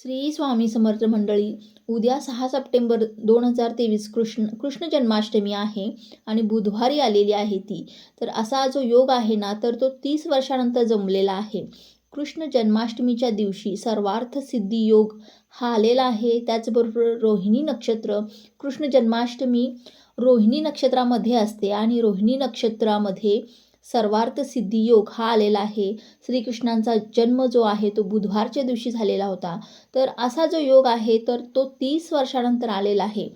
श्री स्वामी समर्थ मंडळी. उद्या 6 सप्टेंबर 2023 कृष्ण जन्माष्टमी आहे आणि बुधवारी आलेली आहे ती. तर असा जो योग आहे ना, तर तो 30 वर्षानंतर जमलेला आहे. कृष्ण जन्माष्टमीच्या दिवशी सर्वार्थ सिद्धी योग हा आलेला आहे. त्याचबरोबर रोहिणी नक्षत्र, कृष्ण जन्माष्टमी रोहिणी नक्षत्रामध्ये असते आणि रोहिणी नक्षत्रामध्ये सर्वार्थ सिद्धी योग हा आलेला आहे. श्रीकृष्णांचा जन्म जो आहे तो बुधवारच्या दिवशी झालेला होता. तर असा जो योग आहे तर तो 30 वर्षानंतर आलेला आहे.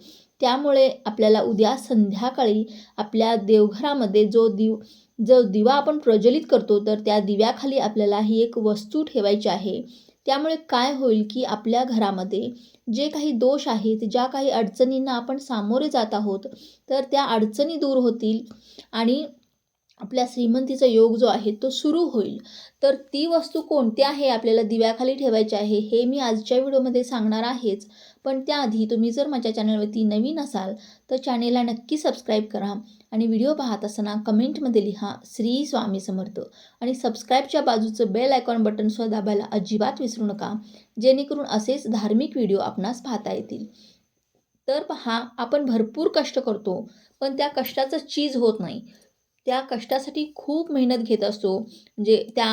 त्यामुळे आपल्याला उद्या संध्याकाळी आपल्या देवघरामध्ये जो दिवा आपण प्रज्वलित करतो, तर त्या दिव्याखाली आपल्याला ही एक वस्तू ठेवायची आहे. त्यामुळे काय होईल की आपल्या घरामध्ये जे काही दोष आहेत, ज्या काही अडचणींना आपण सामोरे जात आहोत, तर त्या अडचणी दूर होतील आणि आपल्या श्रीमंतीचा योग जो आहे तो सुरू होईल. तर ती वस्तू कोणती आहे आपल्याला दिव्याखाली ठेवायची आहे हे मी आजच्या व्हिडिओमध्ये सांगणार आहेच. पण त्याआधी तुम्ही जर माझ्या चॅनलवरती नवीन असाल तर चॅनेलला नक्की सबस्क्राईब करा आणि व्हिडिओ पाहत असताना कमेंटमध्ये लिहा श्री स्वामी समर्थ आणि सबस्क्राईबच्या बाजूचं बेल आयकॉन बटनसुद्धा दाबायला अजिबात विसरू नका, जेणेकरून असेच धार्मिक व्हिडिओ आपणास पाहता येतील. तर पहा, आपण भरपूर कष्ट करतो पण त्या कष्टाचं चीज होत नाही. त्या कष्टासाठी खूप मेहनत घेत असतो. म्हणजे त्या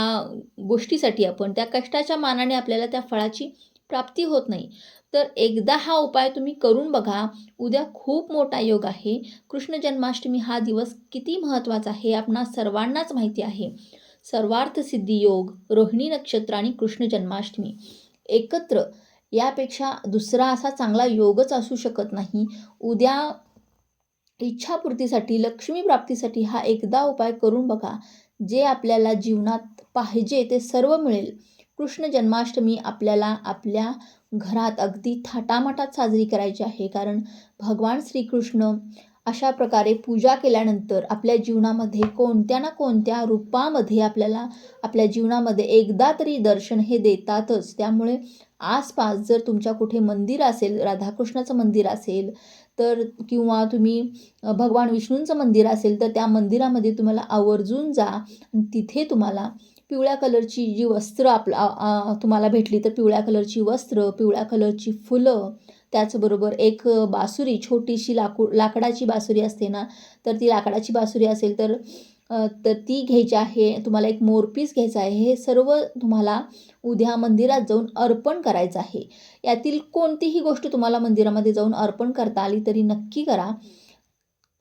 गोष्टीसाठी आपण त्या कष्टाच्या मानाने आपल्याला त्या फळाची प्राप्ती होत नाही. तर एकदा हा उपाय तुम्ही करून बघा. उद्या खूप मोठा योग आहे. कृष्ण जन्माष्टमी हा दिवस किती महत्त्वाचा आहे आपणा सर्वांनाच माहिती आहे. सर्वार्थ सिद्धी योग, रोहिणी नक्षत्र आणि कृष्ण जन्माष्टमी एकत्र यापेक्षा दुसरा असा चांगला योगच असू शकत नाही. उद्या इच्छापूर्तीसाठी, लक्ष्मी प्राप्तीसाठी हा एकदा उपाय करून बघा. जे आपल्याला जीवनात पाहिजे ते सर्व मिळेल. कृष्ण जन्माष्टमी आपल्याला आपल्या घरात अगदी थाटामाटात साजरी करायची आहे. कारण भगवान श्रीकृष्ण अशा प्रकारे पूजा केल्यानंतर आपल्या जीवनामध्ये कोणत्या ना कोणत्या रूपामध्ये आपल्याला आपल्या जीवनामध्ये एकदा तरी दर्शन हे देतातच. त्यामुळे आसपास जर तुमच्या कुठे मंदिर असेल, राधाकृष्णाचं मंदिर असेल तर किंवा तुम्ही भगवान विष्णूंचं मंदिर असेल तर त्या मंदिरामध्ये तुम्हाला आवर्जून जा आणि तिथे तुम्हाला पिवळ्या कलरची जी वस्त्र तुम्हाला भेटली तर पिवळ्या कलरची वस्त्र, पिवळ्या कलरची फुलं, त्याचबरोबर एक बासुरी, छोटीशी लाकडाची बासुरी असते ना, तर ती लाकडाची बासुरी असेल तर ती घ्यायची आहे. तुम्हाला एक मोरपीस घ्यायचा आहे. हे सर्व तुम्हाला उद्या मंदिरात जाऊन अर्पण करायचं आहे. यातील कोणतीही गोष्ट तुम्हाला मंदिरामध्ये जाऊन अर्पण करता आली तरी नक्की करा.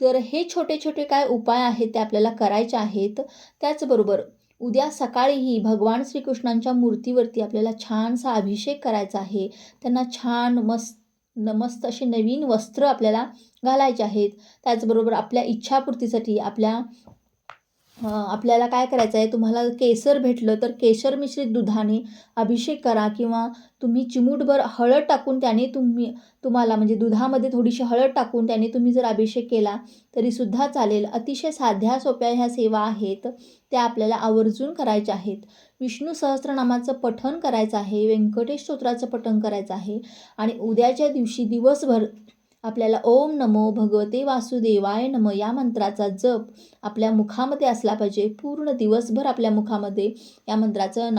तर हे छोटे छोटे काय उपाय आहेत ते आपल्याला करायचे आहेत. त्याचबरोबर उद्या सकाळीही भगवान श्रीकृष्णांच्या मूर्तीवरती आपल्याला छानसा अभिषेक करायचा आहे. त्यांना छान मस्त असे नवीन वस्त्र आपल्याला घालायचे आहेत. त्याचबरोबर आपल्या इच्छापूर्तीसाठी आपल्याला काय करायचं आहे, तुम्हाला केसर भेटलं तर केशर मिश्रित दुधाने अभिषेक करा किंवा तुम्ही चिमूटभर हळद टाकून त्याने तुम्हाला म्हणजे दुधामध्ये थोडीशी हळद टाकून त्याने तुम्ही जर अभिषेक केला तरीसुद्धा चालेल. अतिशय साध्या सोप्या ह्या सेवा आहेत, त्या आपल्याला आवर्जून करायच्या आहेत. विष्णू सहस्त्रनामाचं पठण करायचं आहे, व्यंकटेश स्तोत्राचं पठण करायचं आहे आणि उद्याच्या दिवशी दिवसभर आपल्याला ओम नमो भगवते वासुदेवाय नम या मंत्राचा जप आपल्या मुखामध्ये असला पाहिजे. पूर्ण दिवसभर आपल्या मुखामध्ये या मंत्राचं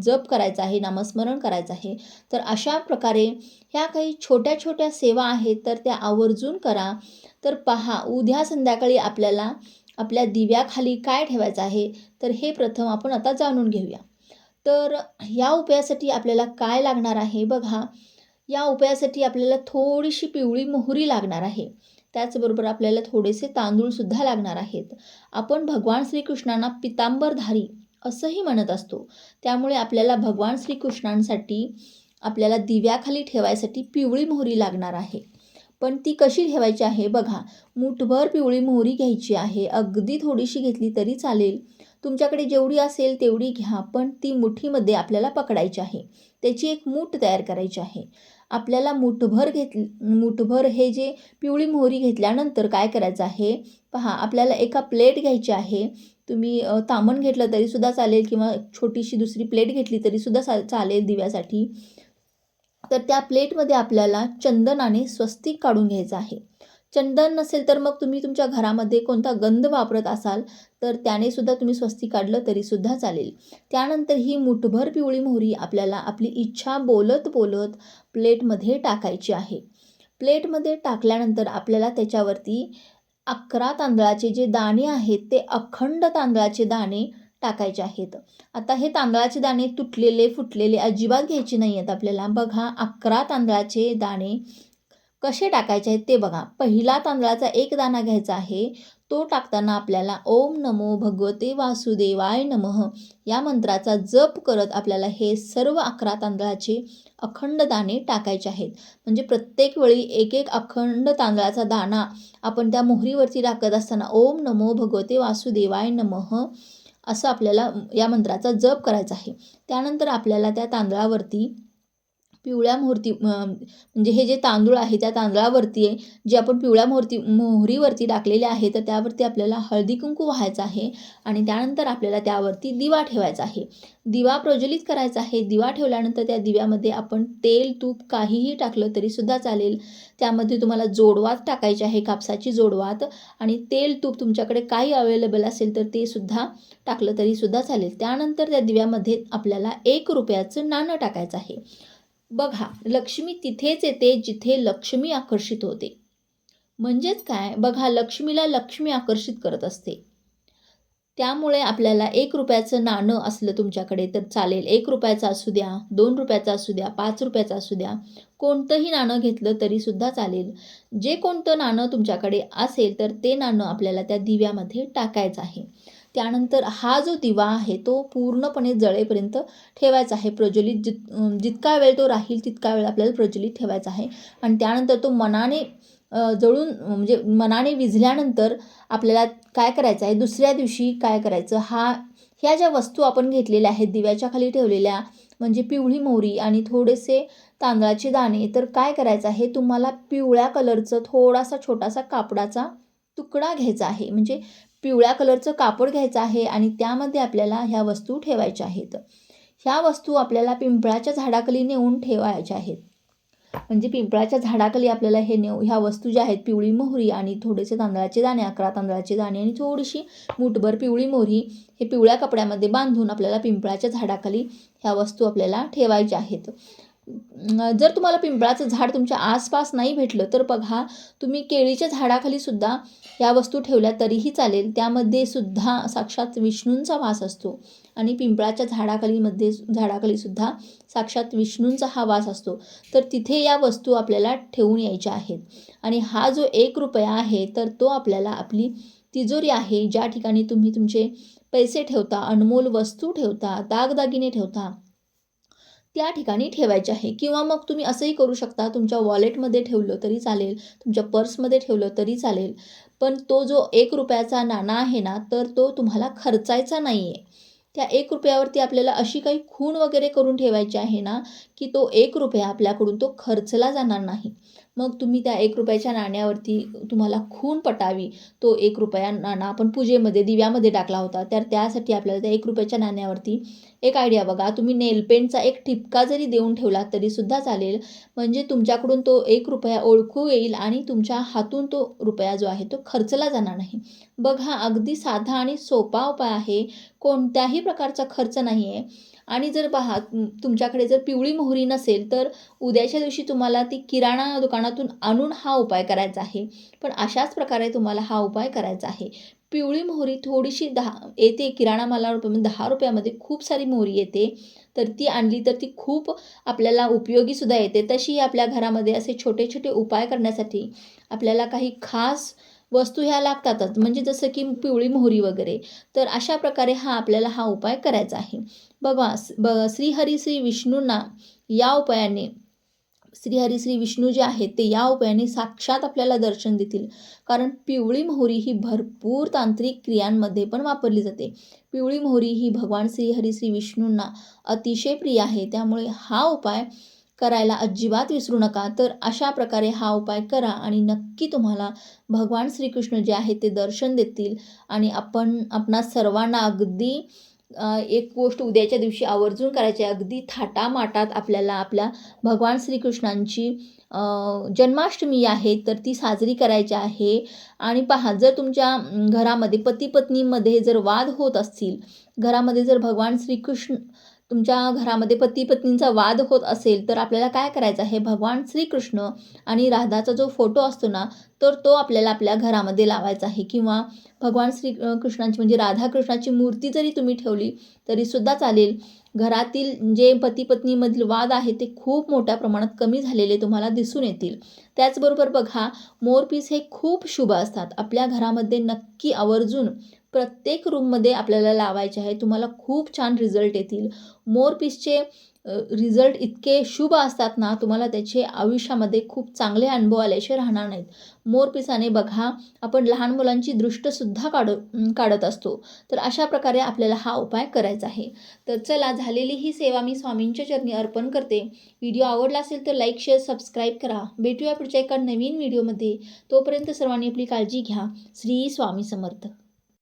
जप करायचं आहे, नामस्मरण करायचं आहे. तर अशा प्रकारे ह्या काही छोट्या छोट्या सेवा आहेत तर त्या आवर्जून करा. तर पहा, उद्या संध्याकाळी आपल्याला आपल्या दिव्याखाली काय ठेवायचं आहे तर हे प्रथम आपण आता जाणून घेऊया. तर या उपायासाठी आपल्याला काय लागणार आहे बघा. या उपायासाठी आपल्याला थोडीशी पिवळी मोहरी लागणार आहे. त्याचबरोबर आपल्याला थोडेसे तांदूळसुद्धा लागणार आहेत. आपण भगवान श्रीकृष्णांना पितांबरधारी असंही म्हणत असतो. त्यामुळे आपल्याला भगवान श्रीकृष्णांसाठी आपल्याला दिव्याखाली ठेवायसाठी पिवळी मोहरी लागणार आहे. पण ती कशी ठेवायची आहे बघा. मूठभर पिवळी मोहरी घ्यायची आहे. अगदी थोडीशी घेतली तरी चालेल. तुमच्याकडे जेवढी असेल तेवढी घ्या, पण ती मुठीमध्ये आपल्याला पकडायची आहे. त्याची एक मूठ तयार करायची आहे. आपल्याला मूठभर हे जे पिवळी मोहरी घेतल्यानंतर काय करायचं आहे पहा. आपल्याला एका प्लेट घ्यायची आहे. तुम्ही तामण घेतलं तरीसुद्धा चालेल किंवा छोटीशी दुसरी प्लेट घेतली तरीसुद्धा चालेल दिव्यासाठी. तर त्या प्लेटमध्ये आपल्याला चंदनाने स्वस्तिक काढून घ्यायचं आहे. चंदन नसेल तर मग तुम्ही तुमच्या घरामध्ये कोणता गंध वापरत असाल तर त्याने सुद्धा तुम्ही स्वस्तिक काढलं तरीसुद्धा चालेल. त्यानंतर ही मुठभर पिवळी मोहरी आपल्याला आपली इच्छा बोलत बोलत प्लेटमध्ये टाकायची आहे. प्लेटमध्ये टाकल्यानंतर आपल्याला त्याच्यावरती 11 तांदळाचे जे दाणे आहेत ते अखंड तांदळाचे दाणे टाकायचे आहेत. आता हे तांदळाचे दाणे तुटलेले, फुटलेले अजिबात घ्यायचे नाही आहेत आपल्याला. बघा 11 तांदळाचे दाणे कसे टाकायचे आहेत ते बघा. पहिला तांदळाचा एक दाणा घ्यायचा आहे. तो टाकताना आपल्याला ओम नमो भगवते वासुदेवाय नमः या मंत्राचा जप करत आपल्याला हे सर्व 11 तांदळाचे अखंड दाणे टाकायचे आहेत. म्हणजे प्रत्येक वेळी एक एक अखंड तांदळाचा दाणा आपण त्या मोहरीवरती टाकत असताना ओम नमो भगवते वासुदेवाय नमः असं आपल्याला या मंत्राचा जप करायचा आहे. त्यानंतर आपल्याला त्या तांदळावरती पिवळ्या म्हणजे हे जे तांदूळ आहे त्या तांदळावरती जे आपण पिवळ्या मोहरीवरती टाकलेले आहे तर त्यावरती आपल्याला हळदी कुंकू वाहायचं आहे आणि त्यानंतर आपल्याला त्यावरती दिवा ठेवायचा आहे. दिवा प्रज्वलित करायचा आहे. दिवा ठेवल्यानंतर त्या दिव्यामध्ये आपण तेल, तूप काहीही टाकलं तरीसुद्धा चालेल. त्यामध्ये तुम्हाला जोडवात टाकायची आहे, कापसाची जोडवात आणि तेल, तूप तुमच्याकडे काही अवेलेबल असेल तर ते सुद्धा टाकलं तरीसुद्धा चालेल. त्यानंतर त्या दिव्यामध्ये आपल्याला 1 रुपयाचं नाणं टाकायचं आहे. बघा, लक्ष्मी तिथेच येते जिथे लक्ष्मी आकर्षित होते. म्हणजेच काय, बघा लक्ष्मीला लक्ष्मी आकर्षित करत असते. त्यामुळे आपल्याला 1 रुपयाचं नाणं असलं तुमच्याकडे तर चालेल. 1 रुपयाचं असू द्या, 2 रुपयाचं असू द्या, 5 रुपयाचं असू द्या, कोणतंही नाणं घेतलं तरीसुद्धा चालेल. जे कोणतं नाणं तुमच्याकडे असेल तर ते नाणं आपल्याला त्या दिव्यामध्ये टाकायचं आहे. त्यानंतर हा जो दिवा आहे तो पूर्णपणे जळेपर्यंत ठेवायचा आहे. प्रज्वलित जितका वेळ तो राहील तितका वेळ आपल्याला प्रज्वलित ठेवायचा आहे आणि त्यानंतर तो मनाने जळून म्हणजे मनाने विझल्यानंतर आपल्याला काय करायचं आहे, दुसऱ्या दिवशी काय करायचं, ह्या ज्या वस्तू आपण घेतलेल्या आहेत दिव्याच्या खाली ठेवलेल्या म्हणजे पिवळी मोहरी आणि थोडेसे तांदळाचे दाणे, तर काय करायचं आहे, तुम्हाला पिवळ्या कलरचं थोडासा छोटासा कापडाचा तुकडा घ्यायचा आहे. म्हणजे पिवळ्या कलरचं कापड घ्यायचं आहे आणि त्यामध्ये आपल्याला ह्या वस्तू ठेवायच्या आहेत. ह्या वस्तू आपल्याला पिंपळाच्या झाडाखाली नेऊन ठेवायच्या आहेत. म्हणजे पिंपळाच्या झाडाखाली आपल्याला ह्या वस्तू ज्या आहेत पिवळी मोहरी आणि थोडेसे तांदळाचे दाणे, 11 तांदळाचे दाणे आणि थोडीशी मूठभर पिवळी मोहरी हे पिवळ्या कपड्यामध्ये बांधून आपल्याला पिंपळाच्या झाडाखाली ह्या वस्तू आपल्याला ठेवायच्या आहेत. जर तुम्हाला पिंपळाचं झाड तुमच्या आसपास नाही भेटलं तर बघा तुम्ही केळीच्या झाडाखाली सुद्धा या वस्तू ठेवल्या तरीही चालेल. त्यामध्ये सुद्धा साक्षात विष्णूंचा वास असतो आणि पिंपळाच्या झाडाखाली सुद्धा साक्षात विष्णूंचा हा वास असतो. तर तिथे या वस्तू आपल्याला ठेवून यायच्या आहेत आणि हा जो 1 रुपया आहे तर तो आपल्याला आपली तिजोरी आहे, ज्या ठिकाणी तुम्ही तुमचे पैसे ठेवता, अनमोल वस्तू ठेवता, दागदागिने ठेवता, त्या ठिकाणी ठेवायचे आहे. किंवा मग तुम्ही असंही करू शकता, तुमच्या वॉलेटमध्ये ठेवलं तरी चालेल, तुमच्या पर्समध्ये ठेवलं तरी चालेल. पण तो जो 1 रुपयाचा नाणा आहे ना, तर तो तुम्हाला खर्चायचा नाही आहे. त्या 1 रुपयावरती आपल्याला अशी काही खूण वगैरे करून ठेवायची आहे ना, की तो 1 रुपया आपल्याकडून तो खर्चला जाणार नाही. मग तुम्ही त्या 1 रुपयाच्या नाण्यावरती तुम्हाला खूण पटावी, तो 1 रुपया नाणा आपण पूजेमध्ये दिव्यामध्ये टाकला होता, तर त्यासाठी आपल्याला त्या 1 रुपयाच्या नाण्यावरती एक आयडिया बघा, तुम्ही नेलपेंटचा एक ठिपका जरी देऊन ठेवला तरीसुद्धा चालेल. म्हणजे तुमच्याकडून तो 1 रुपया ओळखू येईल आणि तुमच्या हातून तो रुपया जो आहे तो खर्चला जाणार नाही. बघा, अगदी साधा आणि सोपा उपाय आहे. कोणत्याही प्रकारचा खर्च नाही आहे. आणि जर तुमच्याकडे जर पिवळी मोहरी नसेल तर उद्याच्या दिवशी तुम्हाला ती किराणा दुकानातून आणून हा उपाय करायचा आहे. पण अशाच प्रकारे तुम्हाला हा उपाय करायचा आहे. पिवळी मोहरी थोडीशी येते किराणा मालामध्ये 10 रुपयामध्ये खूप सारी मोहरी येते. तर ती आणली तर ती खूप आपल्याला उपयोगीसुद्धा येते. तशी आपल्या घरामध्ये असे छोटे छोटे उपाय करण्यासाठी आपल्याला काही खास वस्तू ह्या लागतातच. म्हणजे जसं की पिवळी मोहरी वगैरे. तर अशा प्रकारे आपल्याला हा उपाय करायचा आहे. बघा, श्रीहरी श्री विष्णूंना या उपायाने श्रीहरी श्री विष्णू जे आहेत ते या उपायाने साक्षात आपल्याला दर्शन देतील. कारण पिवळी मोहरी ही भरपूर तांत्रिक क्रियांमध्ये पण वापरली जाते. पिवळी मोहरी ही भगवान श्रीहरी श्री विष्णूंना अतिशय प्रिय आहे. त्यामुळे हा उपाय करायला अजिबात विसरू नका. तर अशा प्रकारे हा उपाय करा आणि नक्की तुम्हाला भगवान श्रीकृष्ण जे आहेत ते दर्शन देतील आणि आपणा सर्वांना अगदी एक गोष्ट उद्याच्या दिवशी आवर्जून करायची आहे. अगदी थाटामाटात आपल्याला आपल्या भगवान श्रीकृष्णांची जन्माष्टमी आहे तर ती साजरी करायची आहे. आणि पहा, जर तुमच्या घरामध्ये पती-पत्नीमध्ये जर वाद होत असतील, घरामध्ये जर भगवान श्रीकृष्ण तुमच्या घरामध्ये पती-पत्नींचा वाद होत असेल, तर आपल्याला काय करायचं आहे, भगवान श्रीकृष्ण आणि राधाचा जो फोटो असतो ना, तर तो आपल्याला आपल्या घरामध्ये लावायचा आहे. किंवा भगवान कृष्णाची म्हणजे राधाकृष्णाची मूर्ती जरी तुम्ही ठेवली तरीसुद्धा चालेल. घरातील जे पती-पत्नीमधील वाद आहे ते खूप मोठ्या प्रमाणात कमी झालेले तुम्हाला दिसून येतील. त्याचबरोबर बघा, मोरपीस हे खूप शुभ असतात. आपल्या घरामध्ये नक्की आवर्जून प्रत्येक रूममध्ये आपल्याला लावायचे आहे. तुम्हाला खूप छान रिझल्ट येतील. मोरपीसचे रिझल्ट इतके शुभ असतात ना, तुम्हाला त्याचे आयुष्यामध्ये खूप चांगले अनुभव आल्याशिवाय राहणार नाहीत. मोरपिसाने बघा, आपण लहान मुलांची दृष्टसुद्धा काढत असतो. तर अशा प्रकारे आपल्याला हा उपाय करायचा आहे. तर चला, झालेली ही सेवा मी स्वामींच्या चरणी अर्पण करते. व्हिडिओ आवडला असेल तर लाईक, शेअर, सबस्क्राईब करा. भेटूया पुढच्या एका नवीन व्हिडिओमध्ये. तोपर्यंत सर्वांनी आपली काळजी घ्या. श्री स्वामी समर्थ.